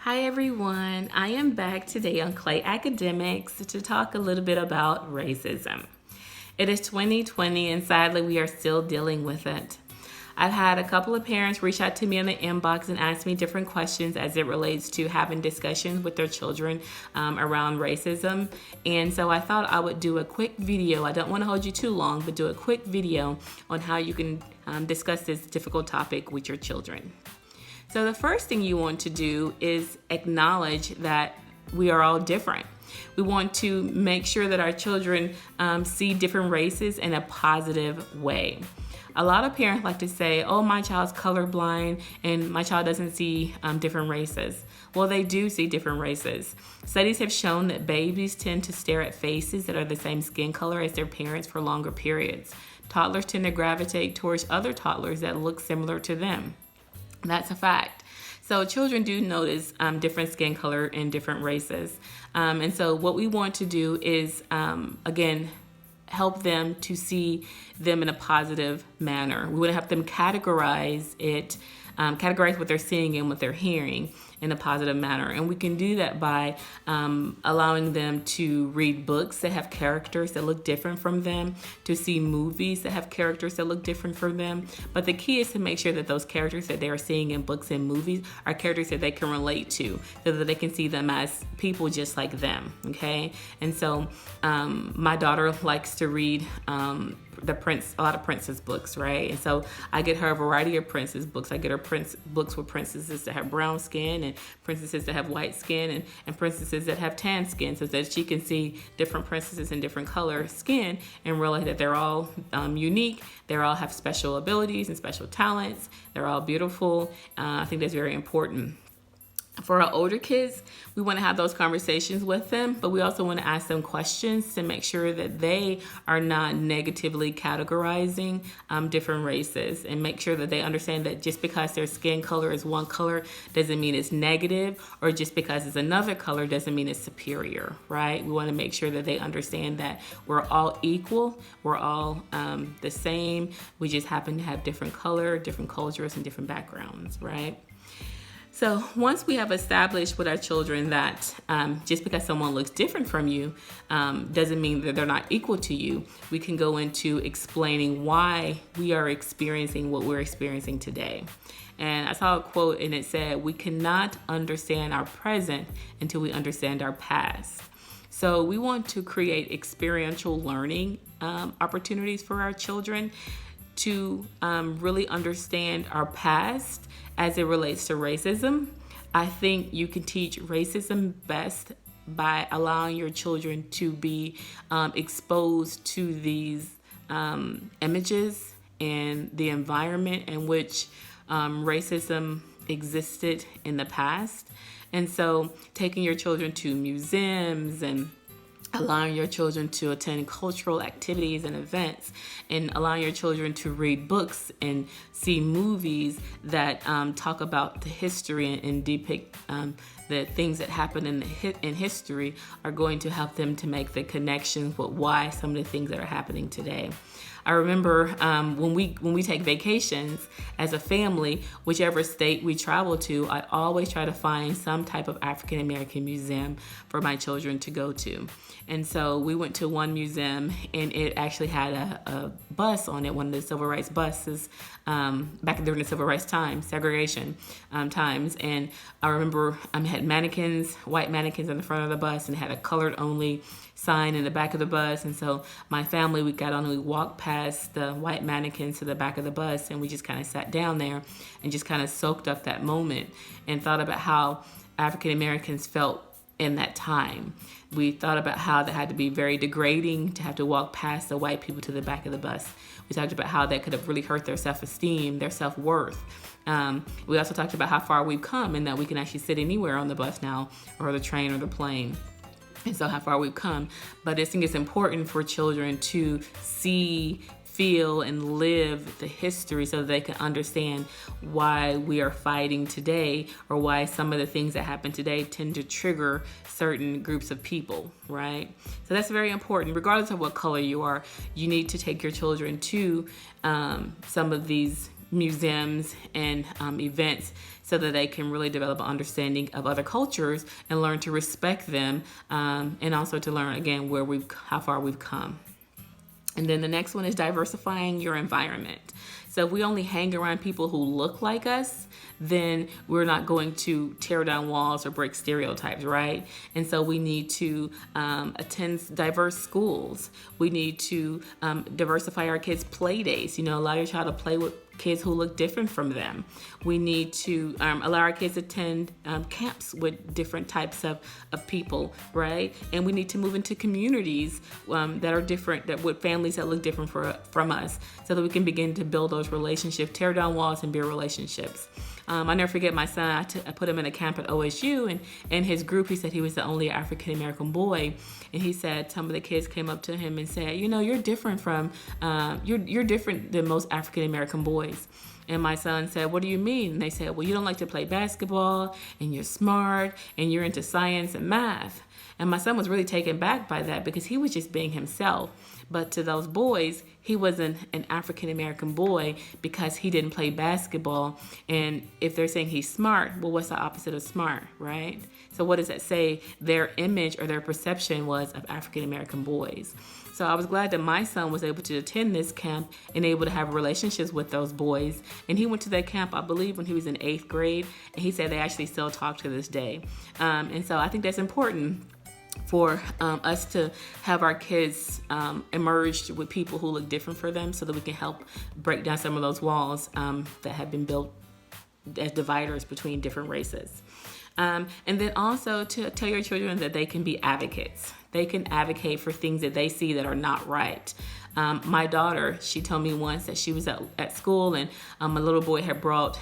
Hi everyone, I am back today on Clay Academics to talk a little bit about racism. It is 2020 and sadly we are still dealing with it. I've had a couple of parents reach out to me in the inbox and ask me different questions as it relates to having discussions with their children around racism. And so I thought I would do a quick video. I don't want to hold you too long, but do a quick video on how you can discuss this difficult topic with your children. So the first thing you want to do is acknowledge that we are all different. We want to make sure that our children see different races in a positive way. A lot of parents like to say, oh, my child's colorblind and my child doesn't see different races. Well, they do see different races. Studies have shown that babies tend to stare at faces that are the same skin color as their parents for longer periods. Toddlers tend to gravitate towards other toddlers that look similar to them. That's a fact. So children do notice different skin color in different races. And so what we want to do is, again, help them to see them in a positive manner. We want to help them categorize what they're seeing and what they're hearing in a positive manner. And we can do that by allowing them to read books that have characters that look different from them, to see movies that have characters that look different from them. But the key is to make sure that those characters that they are seeing in books and movies are characters that they can relate to, so that they can see them as people just like them, okay? And so my daughter likes to read a lot of princess books, right? And so I get her a variety of princess books. I get her books with princesses that have brown skin and princesses that have white skin and princesses that have tan skin, so that she can see different princesses in different color skin and realize that they're all unique. They all have special abilities and special talents. They're all beautiful. I think that's very important. For our older kids, we want to have those conversations with them, but we also want to ask them questions to make sure that they are not negatively categorizing different races, and make sure that they understand that just because their skin color is one color doesn't mean it's negative, or just because it's another color doesn't mean it's superior, right? We want to make sure that they understand that we're all equal, we're all the same, we just happen to have different color, different cultures, and different backgrounds, right? So once we have established with our children that just because someone looks different from you doesn't mean that they're not equal to you, we can go into explaining why we are experiencing what we're experiencing today. And I saw a quote and it said, we cannot understand our present until we understand our past. So we want to create experiential learning opportunities for our children to really understand our past as it relates to racism. I think you can teach racism best by allowing your children to be exposed to these images and the environment in which racism existed in the past. And so taking your children to museums and allowing your children to attend cultural activities and events, and allowing your children to read books and see movies that talk about the history and depict the things that happened in history are going to help them to make the connections with why some of the things that are happening today. I remember when we take vacations as a family, whichever state we travel to, I always try to find some type of African American museum for my children to go to. And so we went to one museum and it actually had a bus on it, one of the civil rights buses back during the civil rights times, segregation times. And I remember it had mannequins, white mannequins in the front of the bus, and it had a colored only sign in the back of the bus. And so my family, we got on and we walked past the white mannequins to the back of the bus, and we just kind of sat down there and just kind of soaked up that moment and thought about how African Americans felt in that time. We thought about how that had to be very degrading to have to walk past the white people to the back of the bus. We talked about how that could have really hurt their self-esteem, their self-worth. We also talked about how far we've come and that we can actually sit anywhere on the bus now, or the train or the plane. And so how far we've come. But I think it's important for children to see, feel, and live the history so that they can understand why we are fighting today, or why some of the things that happen today tend to trigger certain groups of people, right? So that's very important. Regardless of what color you are, you need to take your children to some of these museums and events so that they can really develop an understanding of other cultures and learn to respect them, and also to learn, again, how far we've come. And then the next one is diversifying your environment. So if we only hang around people who look like us, then we're not going to tear down walls or break stereotypes, right? And so we need to attend diverse schools. We need to diversify our kids' play days. Allow your child to play with kids who look different from them. We need to allow our kids to attend camps with different types of people, right? And we need to move into communities that are different, that with families that look different from us, so that we can begin to build those relationships, tear down walls, and build relationships. I never forget my son. I put him in a camp at OSU, and in his group, he said he was the only African American boy. And he said some of the kids came up to him and said, you're different from, you're different than most African American boys. And my son said, what do you mean? And they said, well, you don't like to play basketball, and you're smart, and you're into science and math. And my son was really taken back by that because he was just being himself. But to those boys, he wasn't an African American boy because he didn't play basketball. And if they're saying he's smart, well, what's the opposite of smart, right? So what does that say their image or their perception was of African American boys? So I was glad that my son was able to attend this camp and able to have relationships with those boys. And he went to that camp, I believe, when he was in 8th grade. And he said they actually still talk to this day. And so I think that's important for us to have our kids emerged with people who look different for them, so that we can help break down some of those walls that have been built as dividers between different races. And then also to tell your children that they can be advocates. They can advocate for things that they see that are not right. My daughter, she told me once that she was at school, and a little boy had brought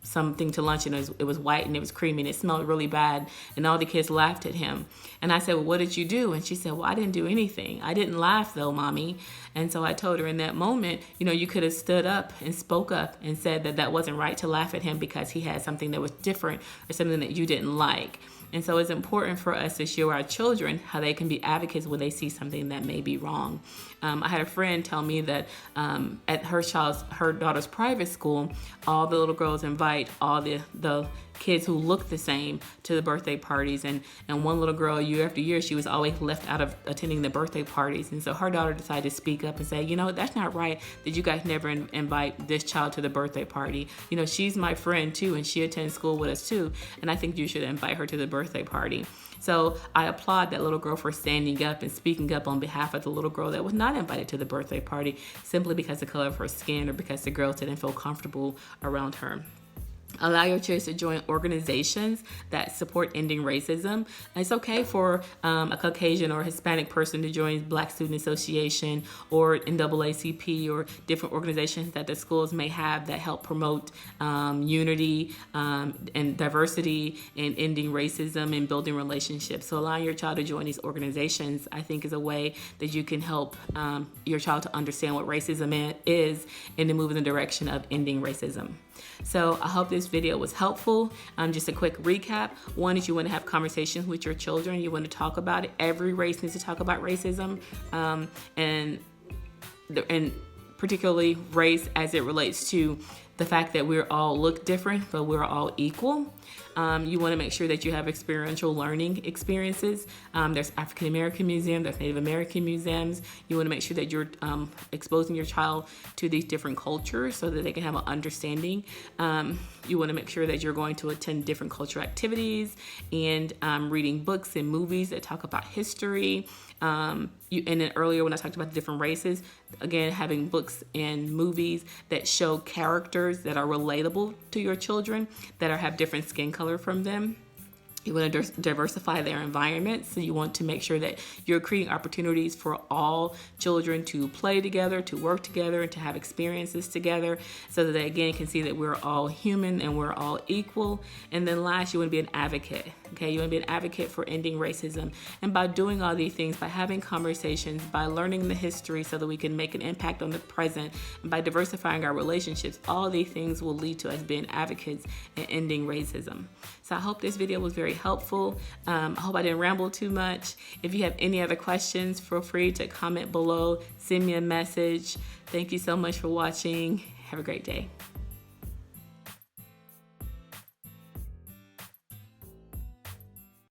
something to lunch, and it was white and it was creamy and it smelled really bad, and all the kids laughed at him. And I said, well, what did you do? And she said, well, I didn't do anything. I didn't laugh though, Mommy. And so I told her in that moment, you could have stood up and spoke up and said that wasn't right to laugh at him because he had something that was different or something that you didn't like. And so it's important for us to show our children how they can be advocates when they see something that may be wrong. I had a friend tell me that at her daughter's private school, all the little girls invite all the kids who look the same to the birthday parties. And one little girl, year after year, she was always left out of attending the birthday parties. And so her daughter decided to speak up and say, that's not right that you guys never invite this child to the birthday party. She's my friend too, and she attends school with us too. And I think you should invite her to the birthday party. So I applaud that little girl for standing up and speaking up on behalf of the little girl that was not invited to the birthday party simply because of the color of her skin or because the girls didn't feel comfortable around her. Allow your kids to join organizations that support ending racism. It's okay for a Caucasian or Hispanic person to join Black Student Association or NAACP or different organizations that the schools may have that help promote unity and diversity and ending racism and building relationships. So allowing your child to join these organizations, I think, is a way that you can help your child to understand what racism is and to move in the direction of ending racism. So I hope this video was helpful. Just a quick recap. One is you want to have conversations with your children. You want to talk about it. Every race needs to talk about racism, and particularly race as it relates to the fact that we all look different, but we're all equal. You want to make sure that you have experiential learning experiences. There's African American museums, there's Native American museums. You want to make sure that you're exposing your child to these different cultures so that they can have an understanding. You want to make sure that you're going to attend different cultural activities and reading books and movies that talk about history. And then earlier when I talked about the different races, again, having books and movies that show characters that are relatable to your children, that have different skin color from them. You want to diversify their environment. So you want to make sure that you're creating opportunities for all children to play together, to work together, and to have experiences together so that they, again, can see that we're all human and we're all equal. And then last, you want to be an advocate. Okay, you want to be an advocate for ending racism. And by doing all these things, by having conversations, by learning the history so that we can make an impact on the present, and by diversifying our relationships, all these things will lead to us being advocates and ending racism. So I hope this video was very helpful. I hope I didn't ramble too much. If you have any other questions, feel free to comment below, send me a message. Thank you so much for watching. Have a great day.